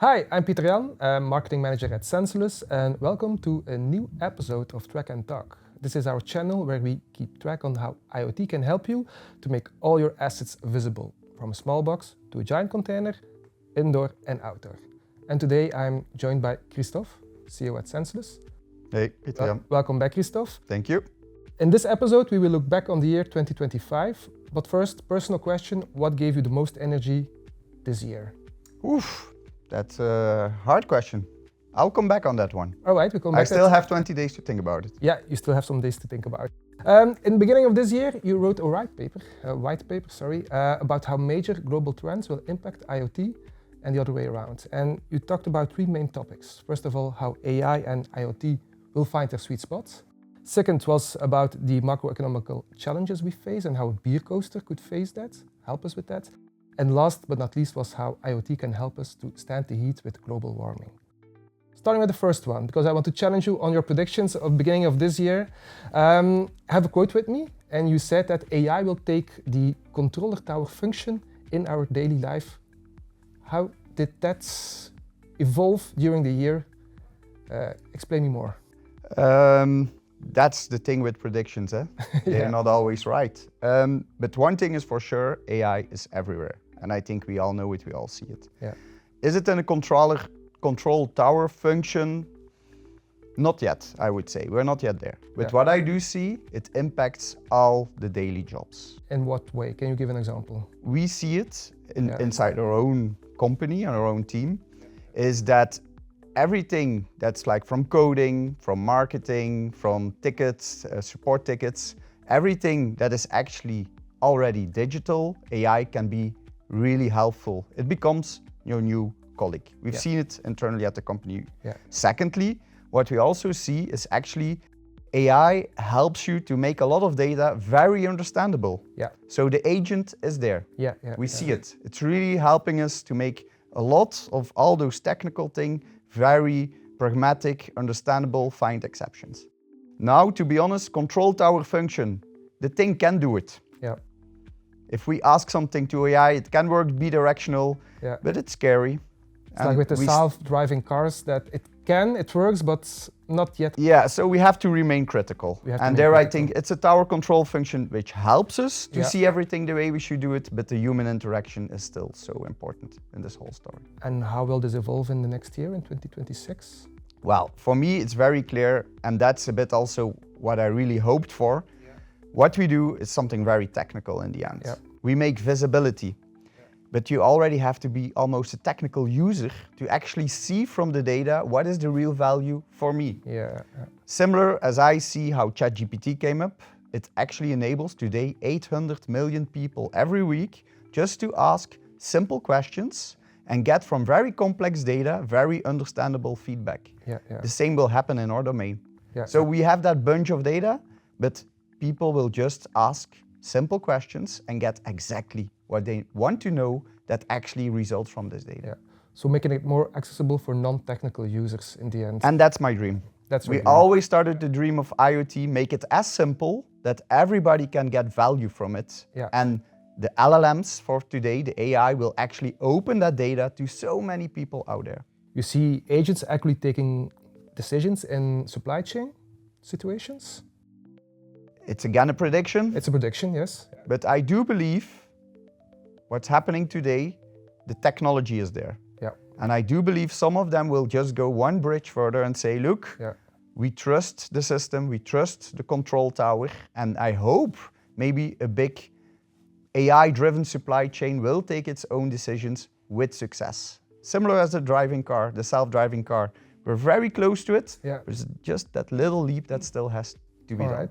Hi, I'm Pieter Jan, I'm marketing manager at Sensulus, and welcome to a new episode of Track and Talk. This is our channel where we keep track on how IoT can help you to make all your assets visible, from a small box to a giant container, indoor and outdoor. And today I'm joined by Christophe, CEO at Sensulus. Hey, Pieter Jan. Welcome back, Christophe. Thank you. In this episode, we will look back on the year 2025. But first, personal question, what gave you the most energy this year? Oof, that's a hard question. I'll come back on that one. All right, we'll come back. I still have 20 days to think about it. Yeah, you still have some days to think about it. In the beginning of this year, you wrote a white paper, about how major global trends will impact IoT and the other way around. And you talked about three main topics. First of all, how AI and IoT will find their sweet spots. Second was about the macroeconomical challenges we face and how a beer coaster could face that, help us with that. And last but not least was how IoT can help us to stand the heat with global warming. Starting with the first one, because I want to challenge you on your predictions of the beginning of this year. I have a quote with me, and you said that AI will take the controller tower function in our daily life. How did that evolve during the year? Explain me more. That's the thing with predictions, eh? They're not always right. But one thing is for sure, AI is everywhere. And I think we all know it, we all see it. Yeah. Is it in a control tower function? Not yet, I would say. We're not yet there. But what I do see, it impacts all the daily jobs. In what way? Can you give an example? We see it inside our own company and our own team, is that everything that's like from coding, from marketing, from tickets, support tickets, everything that is actually already digital, AI can be really helpful. It becomes your new colleague. We've seen it internally at the company. Secondly, what we also see is actually AI helps you to make a lot of data very understandable. So the agent is there. We see it. It's really helping us to make a lot of all those technical things very pragmatic, understandable, find exceptions. Now, to be honest, control tower function, the thing can do it. If we ask something to AI, it can work bidirectional, but it's scary. It's like with the self-driving cars that it works, but not yet. Yeah, so we have to remain critical. And there I think it's a tower control function which helps us to see everything the way we should do it, but the human interaction is still so important in this whole story. And how will this evolve in the next year, in 2026? Well, for me, it's very clear, and that's a bit also what I really hoped for. What we do is something very technical in the end. We make visibility. But you already have to be almost a technical user to actually see from the data what is the real value for me. Similar as I see how ChatGPT came up, it actually enables today 800 million people every week just to ask simple questions and get from very complex data very understandable feedback. The same will happen in our domain. So we have that bunch of data, but people will just ask simple questions and get exactly what they want to know that actually results from this data. So making it more accessible for non-technical users in the end. And that's my dream. We always started the dream of IoT, make it as simple that everybody can get value from it. And the LLMs for today, the AI, will actually open that data to so many people out there. You see agents actually taking decisions in supply chain situations? It's again a prediction. It's a prediction, yes. But I do believe what's happening today, the technology is there. And I do believe some of them will just go one bridge further and say, look, we trust the system, we trust the control tower, and I hope maybe a big AI-driven supply chain will take its own decisions with success. Similar as the driving car, the self-driving car. We're very close to it. There's just that little leap that still has to be done.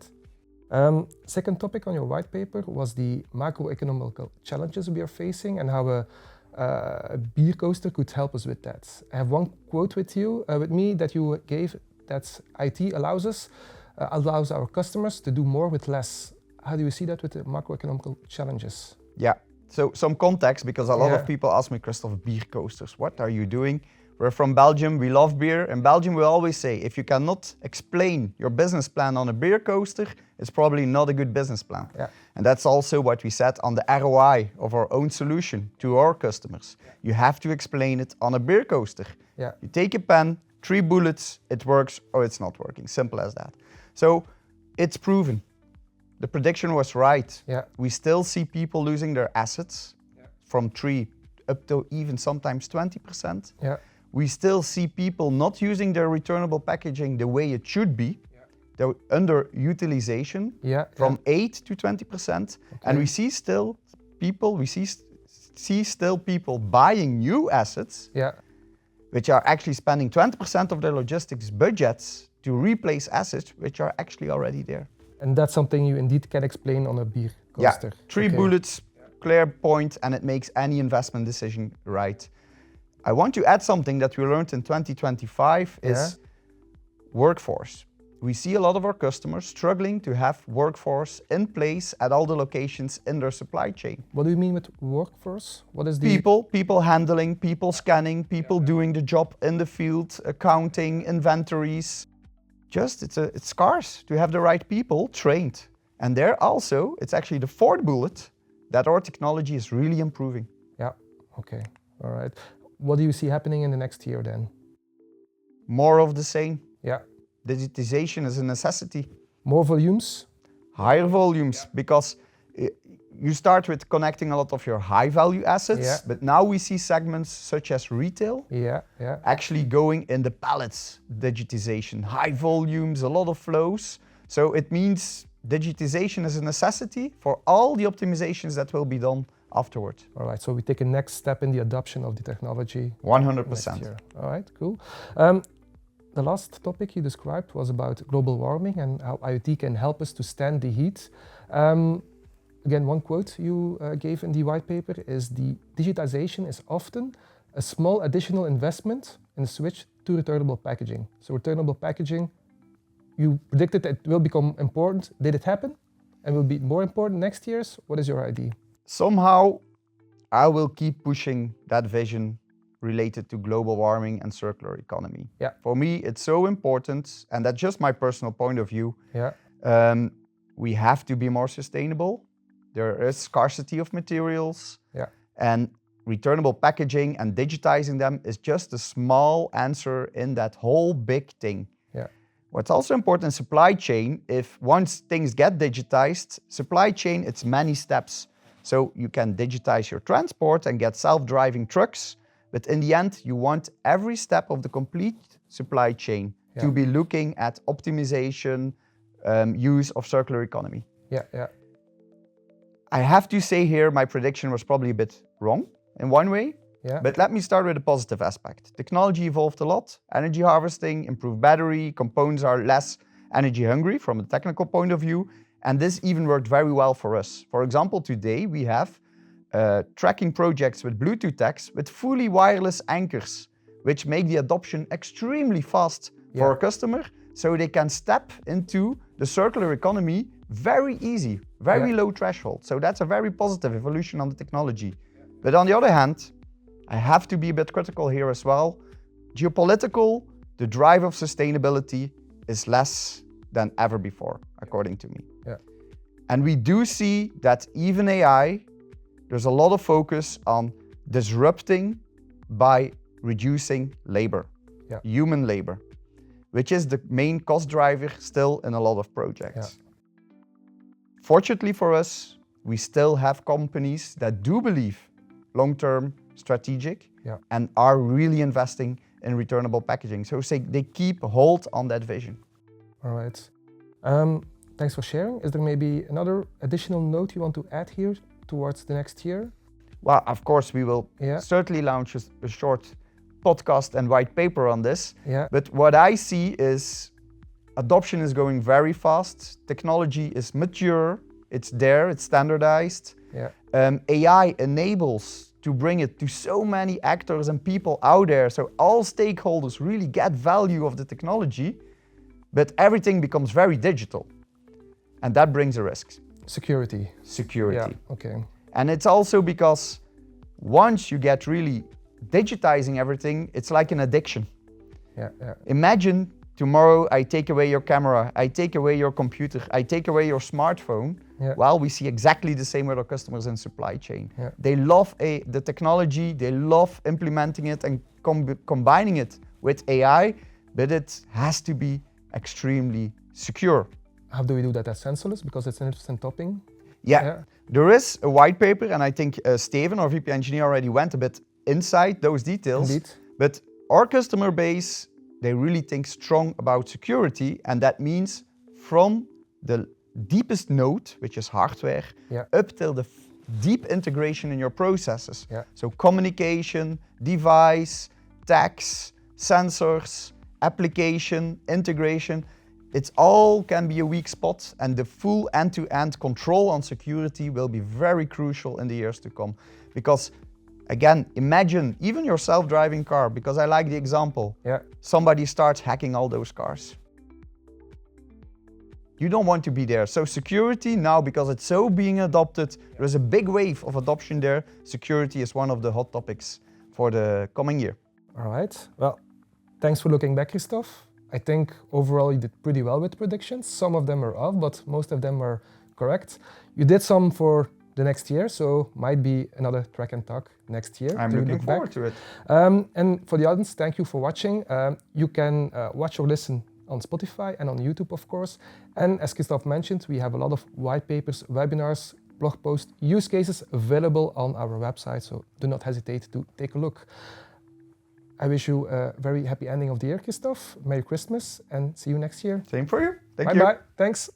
Second topic on your white paper was the macroeconomical challenges we are facing and how a beer coaster could help us with that. I have one quote with me that you gave, that IT allows our customers to do more with less. How do you see that with the macroeconomical challenges? So some context, because a lot of people ask me, Christophe, beer coasters, what are you doing? We're from Belgium, we love beer. In Belgium, we always say, if you cannot explain your business plan on a beer coaster, it's probably not a good business plan. Yeah. And that's also what we said on the ROI of our own solution to our customers. You have to explain it on a beer coaster. Yeah. You take a pen, 3 bullets, it works or it's not working, simple as that. So it's proven. The prediction was right. Yeah. We still see people losing their assets from 3 up to even sometimes 20%. Yeah. We still see people not using their returnable packaging the way it should be. The underutilization from 8 to 20%. Okay. And we see still people, see still people buying new assets, which are actually spending 20% of their logistics budgets to replace assets which are actually already there. And that's something you indeed can explain on a beer coaster. Yeah, 3 bullets, clear point, and it makes any investment decision right. I want to add something that we learned in 2025 is workforce. We see a lot of our customers struggling to have workforce in place at all the locations in their supply chain. What do you mean with workforce? What is the... People handling, people scanning, people doing the job in the field, accounting, inventories. Just, it's scarce to have the right people trained. And there also, it's actually the 4th bullet that our technology is really improving. Yeah, okay, all right. What do you see happening in the next year then? More of the same. Yeah. Digitization is a necessity. More volumes? Higher volumes, because you start with connecting a lot of your high value assets, but now we see segments such as retail actually going in the pallets digitization, high volumes, a lot of flows. So it means digitization is a necessity for all the optimizations that will be done afterwards. All right, so we take a next step in the adoption of the technology. 100%. All right, cool. The last topic you described was about global warming and how IoT can help us to stand the heat. Again, one quote you gave in the white paper is the digitization is often a small additional investment in a switch to returnable packaging. So returnable packaging, you predicted that it will become important. Did it happen? And will be more important next year? What is your idea? Somehow, I will keep pushing that vision related to global warming and circular economy. Yeah. For me, it's so important, and that's just my personal point of view. Yeah. We have to be more sustainable. There is scarcity of materials, and returnable packaging and digitizing them is just a small answer in that whole big thing. Yeah. What's also important in supply chain, if once things get digitized, supply chain, it's many steps. So you can digitize your transport and get self-driving trucks, but in the end, you want every step of the complete supply chain to be looking at optimization, use of circular economy. Yeah, yeah. I have to say here, my prediction was probably a bit wrong in one way, but let me start with a positive aspect. Technology evolved a lot, energy harvesting, improved battery, components are less energy hungry from a technical point of view, and this even worked very well for us. For example, today we have tracking projects with Bluetooth tags with fully wireless anchors, which make the adoption extremely fast for a customer, so they can step into the circular economy very easy, very low threshold. So that's a very positive evolution on the technology. But on the other hand, I have to be a bit critical here as well. Geopolitical, the drive of sustainability is less than ever before, according to me. Yeah. And we do see that even AI, there's a lot of focus on disrupting by reducing labor, human labor, which is the main cost driver still in a lot of projects. Yeah. Fortunately for us, we still have companies that do believe long-term strategic and are really investing in returnable packaging. So they keep hold on that vision. All right. Thanks for sharing. Is there maybe another additional note you want to add here towards the next year? Well, of course, we will certainly launch a short podcast and white paper on this. Yeah. But what I see is adoption is going very fast. Technology is mature. It's there. It's standardized. Yeah. AI enables to bring it to so many actors and people out there, so all stakeholders really get value of the technology, but everything becomes very digital. And that brings a risk. Security. Yeah, okay. And it's also because once you get really digitizing everything, it's like an addiction. Yeah, yeah. Imagine tomorrow I take away your camera, I take away your computer, I take away your smartphone. Yeah. Well, we see exactly the same with our customers in supply chain. Yeah. They love the technology, they love implementing it and combining it with AI, but it has to be extremely secure. How do we do that as sensorless? Because it's an interesting topic. Yeah. There is a white paper, and I think Steven, our VP engineer, already went a bit inside those details. Indeed. But our customer base, they really think strong about security, and that means from the deepest node, which is hardware, up till the deep integration in your processes. Yeah. So communication, device, tags, sensors, application, integration, it's all can be a weak spot, and the full end-to-end control on security will be very crucial in the years to come. Because again, imagine even your self-driving car, because I like the example. Yeah. Somebody starts hacking all those cars. You don't want to be there. So security now, because it's so being adopted, there's a big wave of adoption there. Security is one of the hot topics for the coming year. All right. Well, thanks for looking back, Christophe. I think overall you did pretty well with predictions. Some of them are off, but most of them were correct. You did some for the next year, so might be another Track and Talk next year. I'm looking forward to it. And for the audience, thank you for watching. You can watch or listen on Spotify and on YouTube, of course. And as Christophe mentioned, we have a lot of white papers, webinars, blog posts, use cases available on our website, so do not hesitate to take a look. I wish you a very happy ending of the year, Christophe. Merry Christmas and see you next year. Same for you. Thank you. Bye-bye. Thanks.